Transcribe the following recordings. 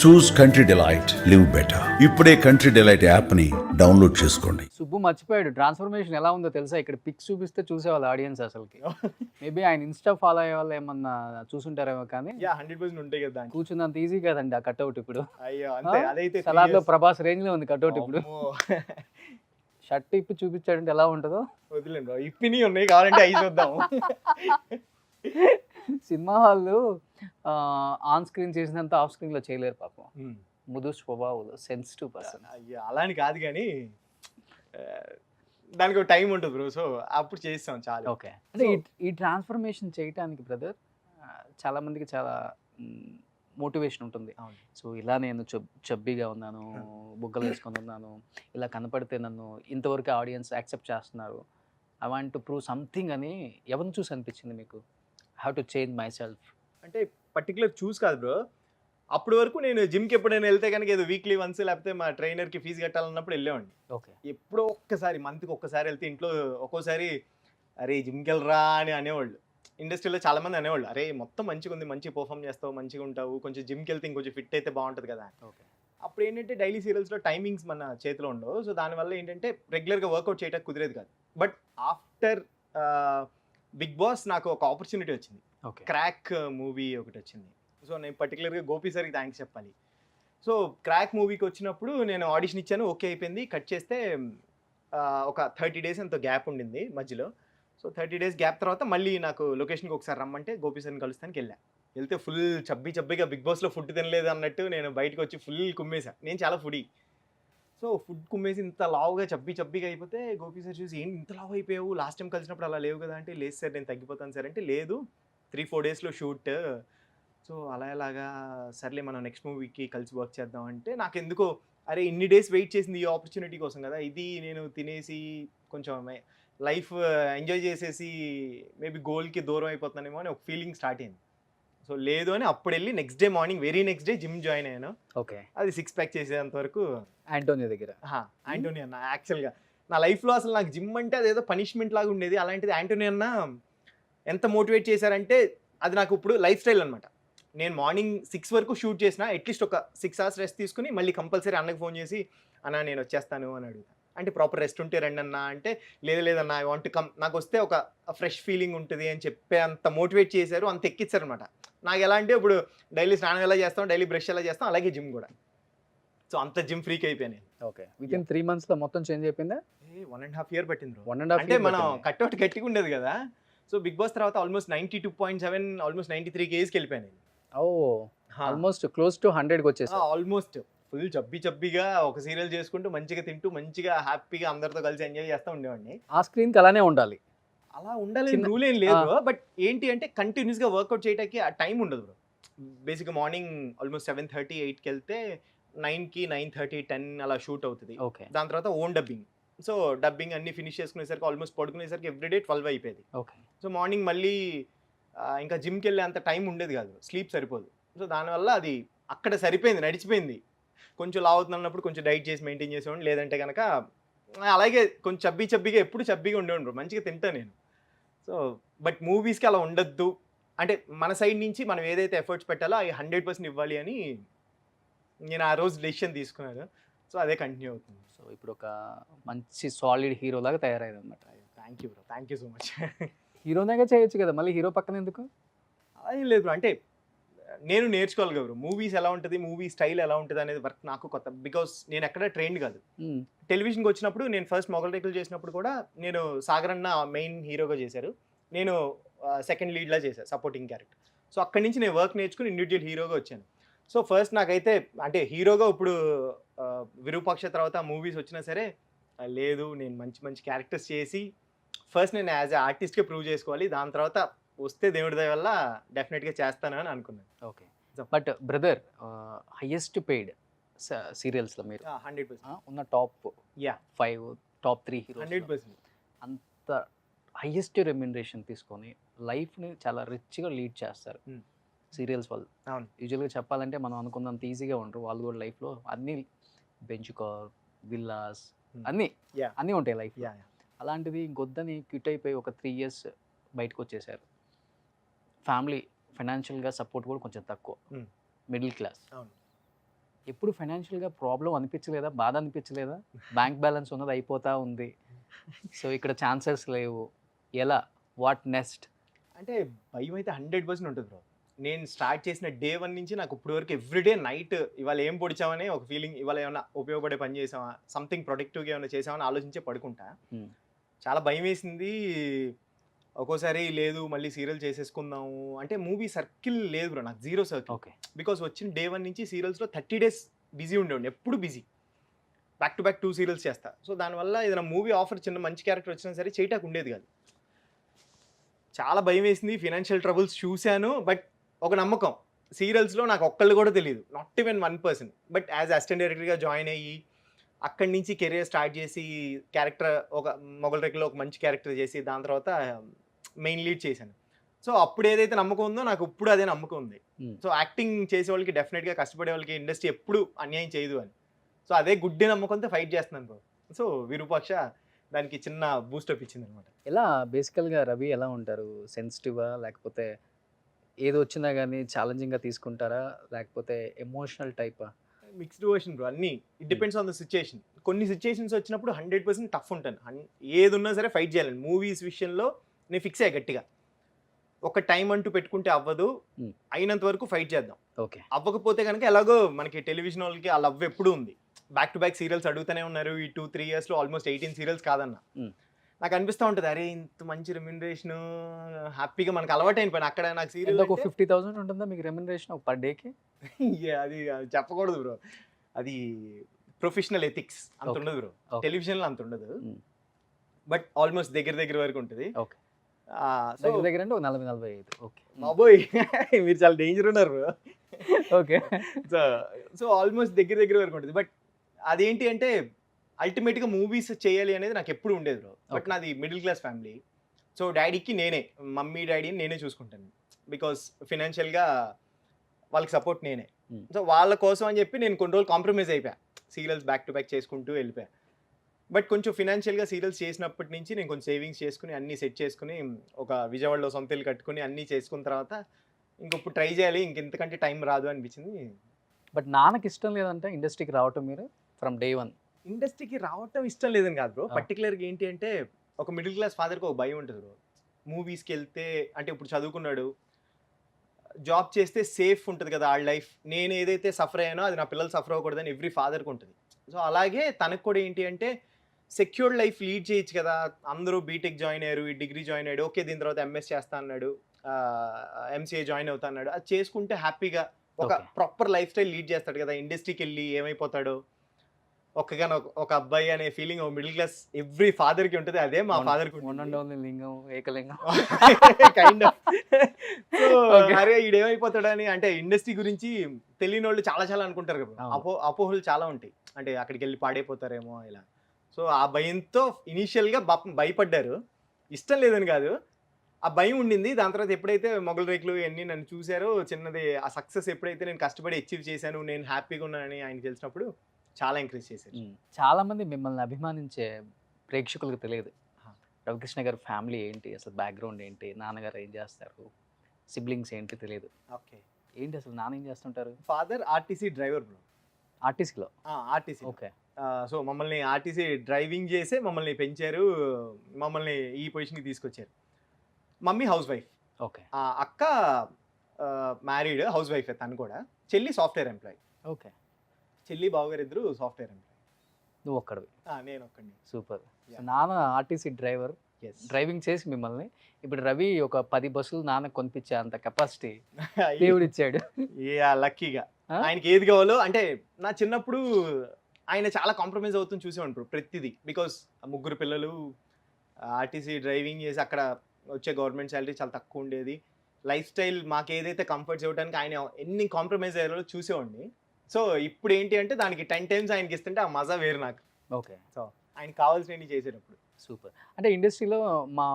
చూస్ country delight live better. ఇప్పుడే country delight app ని download చేసుకోండి. సుబ్బు మర్చిపోయాడు ట్రాన్స్ఫర్మేషన్ ఎలా ఉందో తెలుసా? ఇక్కడ పిక్స్ చూపిస్తే చూసేవాళ్ళు ఆడియన్స్ అసలుకి. మేబీ ఆయన ఇన్స్టా ఫాలో అయ్యే వాళ్ళు ఏమన్నా చూసుంటారేమో కానీ 100% ఉంటాయి కదా దాంట్లో. కూర్చున్నంత ఈజీ కదండి ఆ కట్అవుట్ ఇప్పుడు. అయ్యో అంతే, అదైతే సలార్లో ప్రభాస్ రేంజ్ లో ఉంది కట్అవుట్ ఇప్పుడు. షర్ట్ ఇప్పి చూపించాడంటే ఎలా ఉంటుందో వదిలేండి, ఇప్పిని ఉన్నాయి కావాలంటే అవి చూద్దాం. సినిమా వాళ్ళు ఆన్ స్క్రీన్ చేసినంత ఆఫ్ స్క్రీన్ లో చేయలేరు పాపం. మృదు స్వభావులు, సెన్సిటివ్ పర్సన్. అయ్యో అలా అని కాదు కానీ దానికి ఒక టైం ఉంటుంది బ్రో, సో అప్పుడు చేస్తాం చాలా. ఓకే, అంటే ఈ ట్రాన్స్ఫర్మేషన్ చేయడానికి బ్రదర్ చాలా మందికి చాలా మోటివేషన్ ఉంటుంది. సో ఇలా నేను చబ్బీగా ఉన్నాను, బుగ్గలు వేసుకొని ఉన్నాను, ఇలా కనపడితే నన్ను ఇంతవరకు ఆడియన్స్ యాక్సెప్ట్ చేస్తున్నారు, I want to prove something అని ఎవరిని చూసి అనిపించింది మీకు? Have to change my self అంటే పర్టికులర్ చూస్ కాదు బ్రో, అప్పటి వరకు నేను జిమ్కి ఎప్పుడైనా వెళ్తే కనుక ఏదో వీక్లీ వన్స్ లేకపోతే మా ట్రైనర్కి ఫీజు కట్టాలన్నప్పుడు వెళ్ళేవాడిని. ఓకే, ఎప్పుడో ఒక్కసారి మంత్కి ఒక్కసారి వెళ్తే ఇంట్లో ఒక్కోసారి అరే జిమ్కి వెళ్ళరా అని అనేవాళ్ళు. ఇండస్ట్రీలో చాలా మంది అనేవాళ్ళు, అరే మొత్తం మంచిగా ఉంది, మంచి పర్ఫామ్ చేస్తావు, మంచిగా ఉంటావు, కొంచెం జిమ్కి వెళ్తే ఇంకొంచెం ఫిట్ అయితే బాగుంటుంది కదా. ఓకే, అప్పుడు ఏంటంటే డైలీ సీరియల్స్లో టైమింగ్స్ మన చేతిలో ఉండవు, సో దానివల్ల ఏంటంటే రెగ్యులర్గా వర్కౌట్ చేయడానికి కుదిరేది కాదు. బట్ ఆఫ్టర్ బిగ్ బాస్ నాకు ఒక ఆపర్చునిటీ వచ్చింది, ఓకే, క్రాక్ మూవీ ఒకటి వచ్చింది. సో నేను పర్టికులర్గా గోపి సార్కి థ్యాంక్స్ చెప్పాలి. సో క్రాక్ మూవీకి వచ్చినప్పుడు నేను ఆడిషన్ ఇచ్చాను, ఓకే అయిపోయింది. కట్ చేస్తే ఒక 30 days ఎంతో గ్యాప్ ఉండింది మధ్యలో. సో 30 days గ్యాప్ తర్వాత మళ్ళీ నాకు లొకేషన్కి ఒకసారి రమ్మంటే గోపి సార్ని కలుస్తానికి వెళ్తే ఫుల్ చబ్బీగా బిగ్ బాస్లో ఫుడ్ తినలేదు అన్నట్టు నేను బయటకు వచ్చి ఫుల్ కుమ్మేసా. నేను చాలా ఫుడీ, సో ఫుడ్ కుమ్మేసి ఇంత లావుగా చబ్బీగా అయిపోతే గోపి సార్ చూసి ఏంటి ఇంత లావు అయిపోయావు, లాస్ట్ టైం కలిసినప్పుడు అలా లేవు కదా అంటే, లేదు సార్ నేను తగ్గిపోతాను సార్ అంటే, లేదు 3-4 daysలో షూట్, సో అలాగా సర్లే మనం నెక్స్ట్ మూవీకి కలిసి వర్క్ చేద్దాం అంటే, నాకు ఎందుకో అరే ఇన్ని డేస్ వెయిట్ చేసింది ఈ ఆపర్చునిటీ కోసం కదా, ఇది నేను తినేసి కొంచెం లైఫ్ ఎంజాయ్ చేసేసి మేబీ గోల్కి దూరం అయిపోతున్నానేమో అని ఒక ఫీలింగ్ స్టార్ట్ అయింది. సో లేదు అని అప్పుడు వెళ్ళి next day morning very next day gym join అయ్యాను. ఓకే, అది 6 pack చేసేంత వరకు యాంటోనియో దగ్గర. యాంటోనీ అన్న యాక్చువల్గా నా లైఫ్లో అసలు నాకు జిమ్ అంటే అదేదో పనిష్మెంట్ లాగా ఉండేది, అలాంటిది యాంటోనీ అన్న ఎంత మోటివేట్ చేశారంటే అది నాకు ఇప్పుడు లైఫ్ స్టైల్ అనమాట. నేను మార్నింగ్ 6 వరకు షూట్ చేసిన అట్లీస్ట్ ఒక 6 hours రెస్ట్ తీసుకుని మళ్ళీ కంపల్సరీ అన్నకి ఫోన్ చేసి అన్న నేను వచ్చేస్తాను అని అడుగుతాను. అంటే ప్రాపర్ రెస్ట్ ఉంటే రండి అన్న అంటే, లేదన్న ఐ వాంట్ కమ్, నాకు వస్తే ఒక ఫ్రెష్ ఫీలింగ్ ఉంటుంది అని చెప్పే అంత మోటివేట్ చేశారు, అంత ఎక్కిచ్చారు అనమాట. నాకు ఎలా అంటే ఇప్పుడు డైలీ స్నానం ఎలా చేస్తాం, డైలీ బ్రష్ ఎలా చేస్తాం, అలాగే జిమ్ కూడా. సో అంత జిమ్ ఫ్రీక్ అయిపోయాను నేను. ఓకే, వితిన్ 3 months లో మొత్తం చేంజ్ అయిపోయిందా? 1.5 year పట్టింది. 1.5 అంటే year మనం పట్టింది. కట్అవుట్ గట్టిగా ఉండేది కదా. సో బిగ్ బాస్ తర్వాత ఆల్మోస్ట్ 92.7 ఆల్మోస్ట్ 93 kgs వెళ్ళిపోయాను. ఓ, ఆల్మోస్ట్ క్లోజ్ టు 100కి వచ్చేసా. ఆల్మోస్ట్ ఫుల్ చబ్బీగా ఒక సీరియల్ చేసుకుంటూ మంచిగా తింటూ మంచిగా హ్యాపీగా అందరితో కలిసి ఎంజాయ్ చేస్తూ ఉండేవాడిని. ఆ స్క్రీన్కి అలానే ఉండాలి. అలా ఉండాలి రూల్ ఏం లేదు, బట్ ఏంటి అంటే కంటిన్యూస్గా వర్కౌట్ చేయడానికి ఆ టైం ఉండదు బ్రో. బేసిక్గా మార్నింగ్ ఆల్మోస్ట్ 7:30, 8కి వెళ్తే 9కి 9:30, 10 అలా షూట్ అవుతుంది. ఓకే, దాని తర్వాత ఓన్ డబ్బింగ్, సో డబ్బింగ్ అన్ని ఫినిష్ చేసుకునేసరికి ఆల్మోస్ట్ పడుకునేసరికి ఎవ్రీడే 12 అయిపోయేది. ఓకే, సో మార్నింగ్ మళ్ళీ ఇంకా జిమ్కి వెళ్ళే అంత టైం ఉండేది కాదు, స్లీప్ సరిపోదు. సో దానివల్ల అది అక్కడ సరిపోయింది, నడిచిపోయింది. కొంచెం లావుతున్నప్పుడు కొంచెం డైట్ చేసి మెయింటైన్ చేసేవాడిని, లేదంటే కనుక అలాగే కొంచెం చబ్బీగా ఎప్పుడు చబ్బీగా ఉండేవాడు, మంచిగా తింటా నేను. సో బట్ మూవీస్కి అలా ఉండద్దు అంటే మన సైడ్ నుంచి మనం ఏదైతే ఎఫర్ట్స్ పెట్టాలో అవి 100% ఇవ్వాలి అని నేను ఆ రోజు డెసిషన్ తీసుకున్నాను. సో అదే కంటిన్యూ అవుతుంది. సో ఇప్పుడు ఒక మంచి సాలిడ్ హీరో లాగా తయారైంది అనమాట. Thank you bro, thank you so much. హీరోనేగా చేయొచ్చు కదా, మళ్ళీ హీరో పక్కన ఎందుకు? అలా ఏం లేదు బ్రో, అంటే నేను నేర్చుకోవాలి కదా బ్రో, మూవీస్ ఎలా ఉంటుంది, మూవీ స్టైల్ ఎలా ఉంటుంది అనేది వర్క్ నాకు కొత్త, బికాస్ నేను ఎక్కడ ట్రైన్డ్ కాదు. టెలివిజన్కి వచ్చినప్పుడు నేను ఫస్ట్ మొగల్ రేకులు చేసినప్పుడు కూడా నేను సాగర్ అన్న మెయిన్ హీరోగా చేశారు, నేను సెకండ్ లీడ్లా చేశాను సపోర్టింగ్ క్యారెక్టర్. సో అక్కడి నుంచి నేను వర్క్ నేర్చుకుని ఇండివిజువల్ హీరోగా వచ్చాను. సో ఫస్ట్ నాకైతే అంటే హీరోగా ఇప్పుడు విరూపాక్ష తర్వాత మూవీస్ వచ్చినా సరే లేదు, నేను మంచి క్యారెక్టర్స్ చేసి ఫస్ట్ నేను యాజ్ ఎ ఆర్టిస్ట్గా ప్రూవ్ చేసుకోవాలి, దాని తర్వాత వస్తే దేవుడి దయ వల్ల డెఫినెట్గా చేస్తాను అని అనుకున్నాను. Okay, but brother highest paid సీరియల్స్లో మీరు 100% ఉన్న టాప్ 5 టాప్ 3 హీరో 100% అంత హైయెస్ట్ రెమ్యునరేషన్ తీసుకొని లైఫ్ని చాలా రిచ్గా లీడ్ చేస్తారు సీరియల్స్ వాళ్ళు. అవును, యూజువల్గా చెప్పాలంటే మనం అనుకున్నంత ఈజీగా ఉండరు వాళ్ళు కూడా లైఫ్లో. అన్నీ బెంచ్ కార్, విల్లాస్ అన్నీ ఉంటాయి లైఫ్. అలాంటిది ఇంకొద్దని క్విట్ అయిపోయి ఒక 3 years బయటకు వచ్చేసారు. ఫ్యామిలీ ఫైనాన్షియల్గా సపోర్ట్ కూడా కొంచెం తక్కువ, మిడిల్ క్లాస్. ఎప్పుడు ఫైనాన్షియల్‌గా ప్రాబ్లమ్ అనిపించలేదా? బాధ అనిపించలేదా? బ్యాంక్ బ్యాలెన్స్ ఉన్నది అయిపోతా ఉంది. సో, ఇక్కడ ఛాన్సెస్ లేవు. ఎలా? What next? అంటే భయం అయితే 100% ఉంటుంది బ్రో. నేను స్టార్ట్ చేసిన డే 1 నుంచి నాకు ఇప్పటి వరకు ఎవ్రీడే నైట్ ఇవాళ ఏం పొడిచామని ఒక ఫీలింగ్, ఇవాళ ఏమన్నా ఉపయోగపడే పని చేసామా, సంథింగ్ ప్రొడక్టివ్‌గా ఏమైనా చేసామని ఆలోచించే పడుకుంటా. హ్మ్. చాలా భయమేసింది. ఒక్కోసారి లేదు మళ్ళీ సీరియల్ చేసేసుకుందాము అంటే మూవీ సర్కిల్ లేదు బ్రో, నాకు జీరో సర్కిల్. ఓకే. బికాస్ వచ్చిన డే 1 నుంచి సీరియల్స్‌లో 30 డేస్ బిజీ ఉండేవాడిని. ఎప్పుడు busy. Back to back 2 serials చేస్తా. సో దానివల్ల ఏదైనా మూవీ ఆఫర్ చిన్న మంచి క్యారెక్టర్ వచ్చినా సరే చేయటానికి ఉండేది కాదు. చాలా భయమేసింది. ఫినాన్షియల్ ట్రబుల్స్ చూశాను. బట్ ఒక నమ్మకం, సీరియల్స్‌లో నాకు ఒక్కళ్ళు కూడా తెలీదు. Not even 1%. But as assistant డైరెక్టర్‌గా జాయిన్ అయ్యి అక్కడి నుంచి కెరియర్ స్టార్ట్ చేసి క్యారెక్టర్ ఒక మొగల్ రేకులో ఒక మంచి క్యారెక్టర్ చేసి దాని తర్వాత మెయిన్ లీడ్ చేశాను. సో అప్పుడు ఏదైతే నమ్మకం ఉందో నాకు ఇప్పుడు అదే నమ్మకం ఉంది. Hmm. సో యాక్టింగ్ చేసే వాళ్ళకి డెఫినెట్గా కష్టపడే వాళ్ళకి ఇండస్ట్రీ ఎప్పుడు అన్యాయం చేయదు అని. సో అదే గుడ్డి నమ్మకంతో ఫైట్ చేస్తున్నాను బ్రో. సో విరూపాక్ష దానికి చిన్న బూస్టప్ ఇచ్చింది అనమాట. ఎలా బేసికల్‌గా రవి ఎలా ఉంటారు? సెన్సిటివా? లేకపోతే ఏది వచ్చినా గానీ ఛాలెంజింగ్‌గా తీసుకుంటారా? లేకపోతే ఎమోషనల్ టైపా? మిక్స్డ్ వర్షన్ బ్రో, అన్నీ it depends on the situation. కొన్ని సిచ్యుయేషన్స్ వచ్చినప్పుడు 100% టఫ్ ఉంటాను. ఏది ఉన్నా సరే ఫైట్ చేయాలండి. మూవీస్ విషయంలో నేను ఫిక్స్ అయ్యా గట్టిగా. ఒక టైం అంటూ పెట్టుకుంటే అవ్వదు, Hmm. అయినంత వరకు ఫైట్ చేద్దాం. ఓకే. అవ్వకపోతే కనుక ఎలాగో మనకి టెలివిజన్ వాళ్ళకి ఆ లవ్ ఎప్పుడు ఉంది. బ్యాక్ టు బ్యాక్ సీరియల్స్ అడుగుతూనే ఉన్నారు. ఈ 2-3 ఇయర్స్లో ఆల్మోస్ట్ 18 సీరియల్స్ కాదన్న. Hmm. నాకు అనిపిస్తూ ఉంటుంది, అరే ఇంత మంచి రెమ్యునరేషన్ హ్యాపీగా మనకు అలవాటు అయిన పని. అక్కడ నాకు ఎంత సీరియల్ ఒక 50,000 ఉంటుందా మీకు రెమ్యునరేషన్ ఒక పర్ డేకి? అది చెప్పకూడదు బ్రో, అది ప్రొఫెషనల్ ఎథిక్స్ అంత Okay. ఉండదు బ్రో. Okay. టెలివిజన్లో అంత ఉండదు. Hmm. బట్ ఆల్మోస్ట్ దగ్గర వరకు ఉంటుంది. ఓకే. సో దగ్గర దగ్గర అంటే ఒక 40-45. ఓకే. బాబోయ్ మీరు చాలా డేంజర్ ఉన్నారు bro. Okay. So so almost దగ్గర వరకు ఉంటుంది. బట్ అదేంటి అంటే అల్టిమేట్గా మూవీస్ చేయాలి అనేది నాకు ఎప్పుడు ఉండేది బ్రో. But Okay. నాది మిడిల్ క్లాస్ ఫ్యామిలీ. సో డాడీకి నేనే, మమ్మీ డాడీని నేనే చూసుకుంటాను. బికాస్ ఫినాన్షియల్గా వాళ్ళకి సపోర్ట్ నేనే. Hmm. సో వాళ్ళ కోసం అని చెప్పి నేను కొన్ని రోజులు కాంప్రమైజ్ అయిపోయా. సీరియల్స్ బ్యాక్ టు బ్యాక్ చేసుకుంటూ వెళ్ళిపోయా. బట్ కొంచెం ఫినాన్షియల్గా సీరియల్స్ చేసినప్పటి నుంచి నేను కొంచెం సేవింగ్స్ చేసుకుని అన్నీ సెట్ చేసుకుని ఒక విజయవాడలో సొంత ఇల్లు కట్టుకుని అన్నీ చేసుకున్న తర్వాత ఇంకొప్పుడు ట్రై చేయాలి, ఇంకెంతకంటే టైం రాదు అనిపించింది. బట్ నాన్నకి ఇష్టం లేదంటే ఇండస్ట్రీకి రావటం మీరు ఫ్రమ్ డే 1? ఇండస్ట్రీకి రావటం ఇష్టం లేదని కాదు బ్రో. Ah. పర్టికులర్గా ఏంటి అంటే ఒక మిడిల్ క్లాస్ ఫాదర్కి ఒక భయం ఉంటుంది బ్రో. మూవీస్కి వెళ్తే అంటే ఇప్పుడు చదువుకున్నాడు, జాబ్ చేస్తే సేఫ్ ఉంటుంది కదా ఆ లైఫ్. నేను ఏదైతే సఫర్ అయ్యానో అది నా పిల్లలు సఫర్ అవ్వకూడదని ఎవ్రీ ఫాదర్కి ఉంటుంది. సో అలాగే తనకు కూడా ఏంటి అంటే సెక్యూర్డ్ లైఫ్ లీడ్ చేయొచ్చు కదా. అందరూ బీటెక్ జాయిన్ అయ్యారు, ఈ డిగ్రీ జాయిన్ అయ్యాడు, ఓకే దీని తర్వాత ఎంఎస్ చేస్తా అన్నాడు, ఎంసీఏ జాయిన్ అవుతా అన్నాడు. అది చేసుకుంటే హ్యాపీగా ఒక Okay. Proper life style lead చేస్తాడు కదా. ఇండస్ట్రీకి వెళ్ళి ఏమైపోతాడో ఒక్కగానో ఒక అబ్బాయి అనే ఫీలింగ్ మిడిల్ క్లాస్ ఎవ్రీ ఫాదర్కి ఉంటుంది. అదే మా ఫాదర్కి వన్ అండ్ ఓన్లీ లింగం, Ekalingam. Kind of. So Okay. అరే ఈడేమైపోతాడని అంటే ఇండస్ట్రీ గురించి తెలియని వాళ్ళు చాలా అనుకుంటారు కదా. అవును. అపోహలు చాలా ఉంటాయి. అంటే అక్కడికి వెళ్ళి పాడైపోతారేమో ఇలా. సో ఆ భయంతో ఇనీషియల్గా భయపడ్డారు. ఇష్టం లేదని కాదు, ఆ భయం ఉండింది. దాని తర్వాత ఎప్పుడైతే మొగల్ రేకులు ఇవన్నీ నన్ను చూశారో చిన్నది ఆ సక్సెస్ ఎప్పుడైతే నేను కష్టపడి అచీవ్ చేశాను, నేను హ్యాపీగా ఉన్నానని ఆయన తెలిసినప్పుడు చాలా ఎంకరేజ్ చేశారు. చాలా మంది మిమ్మల్ని అభిమానించే ప్రేక్షకులకు తెలియదు. ఆ. రవికృష్ణ గారి ఫ్యామిలీ ఏంటి, అసలు బ్యాక్గ్రౌండ్ ఏంటి, నాన్నగారు ఏం చేస్తారు, సిబ్లింగ్స్ ఏంటి తెలియదు. ఓకే. ఏంటి అసలు నాన్న ఏం చేస్తుంటారు? Father RTC driver bro. ఆర్టీసీలో. ఆర్టీసీ. ఓకే. సో మమ్మల్ని ఆర్టీసీ డ్రైవింగ్ చేసే మమ్మల్ని పెంచారు, మమ్మల్ని ఈ పొజిషన్కి తీసుకొచ్చారు. Mummy house wife, okay. అక్క మ్యారీడ్ హౌస్ వైఫ్, తను కూడా. చెల్లి సాఫ్ట్వేర్ ఎంప్లాయీ. ఓకే. చెల్లి బావగారు ఇద్దరు సాఫ్ట్వేర్ ఎంప్లాయీ. నువ్వు ఒక్కడివి. నేను ఒక్కడిని. సూపర్. Yeah. నాన్న ఆర్టీసీ డ్రైవర్, ఎస్. డ్రైవింగ్ చేసి మిమ్మల్ని ఇప్పుడు రవి ఒక 10 బస్సులు నాన్నకు కొనిపించే అంత కెపాసిటీ దేవుడు ఇచ్చాడు. లక్కీగా ఆ? ఆయనకి ఏది కావాలో అంటే నా చిన్నప్పుడు ఆయన చాలా కాంప్రమైజ్ అవుతుంది చూసేవాడు బ్రో ప్రతిదీ. బికాస్ ముగ్గురు పిల్లలు, ఆర్టీసీ డ్రైవింగ్ చేసి అక్కడ వచ్చే గవర్నమెంట్ శాలరీ చాలా తక్కువ ఉండేది. లైఫ్ స్టైల్ మాకు ఏదైతే కంఫర్ట్స్ ఇవ్వడానికి ఆయన ఎన్ని కాంప్రమైజ్ అయ్యారో చూసేవాడిని. సో ఇప్పుడు ఏంటి అంటే దానికి 10 టైమ్స్ ఆయనకి ఇస్తుంటే ఆ మజా వేరు నాకు. ఓకే. సో ఆయనకి కావాల్సినవి చేసేటప్పుడు. సూపర్. అంటే ఇండస్ట్రీలో మా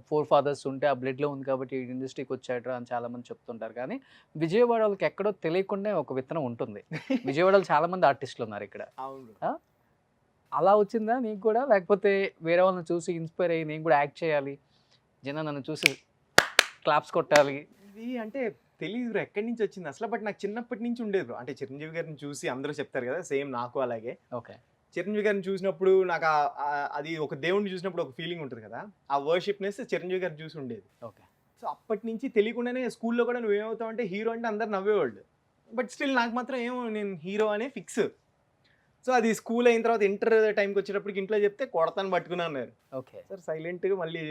4 ఫాదర్స్ ఉంటే ఆ బ్లడ్లో ఉంది కాబట్టి ఇండస్ట్రీకి వచ్చాడు అని చాలామంది చెప్తుంటారు. కానీ విజయవాడ వాళ్ళకి ఎక్కడో తెలియకుండా ఒక విత్తనం ఉంటుంది. విజయవాడలో చాలామంది ఆర్టిస్టులు ఉన్నారు ఇక్కడ. అవును. అలా వచ్చిందా నీకు కూడా, లేకపోతే వేరే వాళ్ళని చూసి ఇన్స్పైర్ అయ్యి నేను కూడా యాక్ట్ చేయాలి, జనం నన్ను చూసి క్లాప్స్ కొట్టాలి? ఇది అంటే తెలియదు బ్రో ఎక్కడి నుంచి వచ్చింది అసలు, బట్ నాకు చిన్నప్పటి నుంచి ఉండేది బ్రో. అంటే చిరంజీవి గారిని చూసి అందరూ చెప్తారు కదా, సేమ్ నాకు అలాగే. ఓకే. చిరంజీవి గారిని చూసినప్పుడు నాకు అది ఒక దేవుడిని చూసినప్పుడు ఒక ఫీలింగ్ ఉంటుంది కదా, ఆ వర్షిప్నెస్ చిరంజీవి గారిని చూసి ఉండేది. ఓకే. సో అప్పటి నుంచి తెలియకుండానే స్కూల్లో కూడా నువ్వేమవుతావు అంటే హీరో అంటే అందరు నవ్వేవాళ్ళు, బట్ స్టిల్ నాకు మాత్రం ఏమో నేను హీరో అనే ఫిక్స్. సో అది స్కూల్ అయిన తర్వాత ఇంటర్ టైంకి వచ్చేటప్పటికి ఇంట్లో చెప్తే కొడతాను పట్టుకున్నా అన్నారు. ఓకే. సార్ సైలెంట్గా మళ్ళీ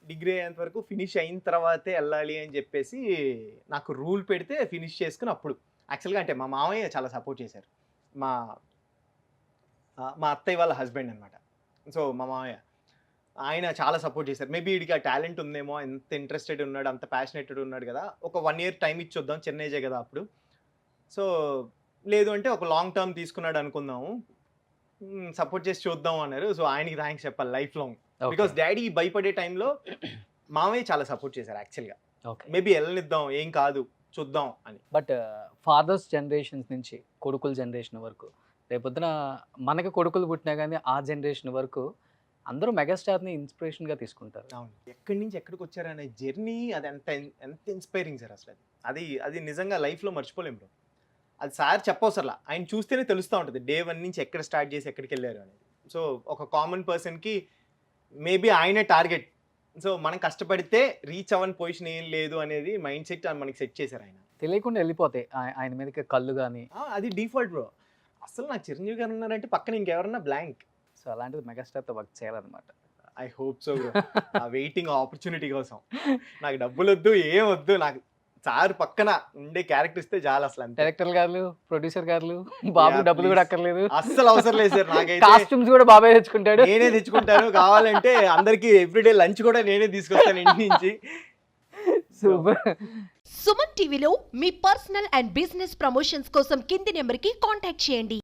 డిగ్రీ అయ్యేంత వరకు ఫినిష్ అయిన తర్వాతే వెళ్ళాలి అని చెప్పేసి నాకు రూల్ పెడితే ఫినిష్ చేసుకుని అప్పుడు యాక్చువల్గా అంటే మా మామయ్య చాలా సపోర్ట్ చేశారు. మా అత్తయ్య వాళ్ళ హస్బెండ్ అనమాట. సో మా మామయ్య ఆయన చాలా సపోర్ట్ చేశారు. మేబీ వీడికి ఆ టాలెంట్ ఉందేమో, ఎంత ఇంట్రెస్టెడ్ ఉన్నాడు, అంత ప్యాషనేటెడ్ ఉన్నాడు కదా, ఒక 1 year టైం ఇచ్చొద్దాం, చిన్న ఏజే కదా అప్పుడు. సో లేదు అంటే ఒక లాంగ్ టర్మ్ తీసుకున్నాడు అనుకుందాము, సపోర్ట్ చేసి చూద్దాం అన్నారు. సో ఆయనకి థ్యాంక్స్ చెప్పాలి లైఫ్ లాంగ్, బికాస్ డాడీ భయపడే టైంలో మామయ్య చాలా సపోర్ట్ చేశారు యాక్చువల్గా. ఓకే. మేబీ వెళ్ళనిద్దాం, ఏం కాదు చూద్దాం అని. బట్ ఫాదర్స్ జనరేషన్స్ నుంచి కొడుకుల జనరేషన్ వరకు, రేపొద్దున మనకి కొడుకులు పుట్టినా కానీ ఆ జనరేషన్ వరకు అందరూ మెగాస్టార్ని ఇన్స్పిరేషన్గా తీసుకుంటారు. అవును, ఎక్కడి నుంచి ఎక్కడికి వచ్చారనే జర్నీ అది ఎంత ఇన్స్పైరింగ్ సార్ అసలు. అది నిజంగా లైఫ్లో మర్చిపోలేం బ్రో. అది సార్ చెప్పవసరలా, ఆయన చూస్తేనే తెలుస్తూ ఉంటుంది డే 1 నుంచి ఎక్కడ స్టార్ట్ చేసి ఎక్కడికి వెళ్ళారు అనేది. సో ఒక కామన్ పర్సన్కి మేబీ ఆయనే టార్గెట్. సో మనం కష్టపడితే రీచ్ అవ్వని పొజిషన్ ఏం లేదు అనేది మైండ్ సెట్ మనకి సెట్ చేశారు ఆయన. తెలియకుండా వెళ్ళిపోతాయి ఆయన మీదకి కళ్ళు కానీ. అది డిఫాల్ట్ బ్రో. అసలు నాకు చిరంజీవి గారు ఉన్నారంటే పక్కన ఇంకెవరన్నా బ్లాంక్. సో అలాంటిది మెగాస్టార్తో వర్క్ చేయాలన్నమాట. I hope so bro. ఆ వెయిటింగ్ ఆపర్చునిటీ కోసం. నాకు డబ్బులు వద్దు, ఏం వద్దు, నాకు సార్ పక్కన ఉండే క్యారెక్టర్ ఇస్తే చాలు. అసలు అంతే. డైరెక్టర్ గారు, ప్రొడ్యూసర్ గారు, బాబు డబ్బులు కూడా అక్కర్లేదు, అస్సలు అవసరం లేదు సార్. నాకైతే కాస్ట్యూమ్స్ కూడా బాబాయ్ తెచ్చుకుంటాడు, నేనే తెచ్చుకుంటాను. కావాలంటే అందరికి ఎవ్రీడే లంచ్ కూడా నేనే తీసుకొస్తాను ఇంటి నుంచి. సూపర్. సుమన్ టీవీలో మీ పర్సనల్ అండ్ బిజినెస్ ప్రమోషన్స్ కోసం కింది నెంబర్కి కాంటాక్ట్ చేయండి.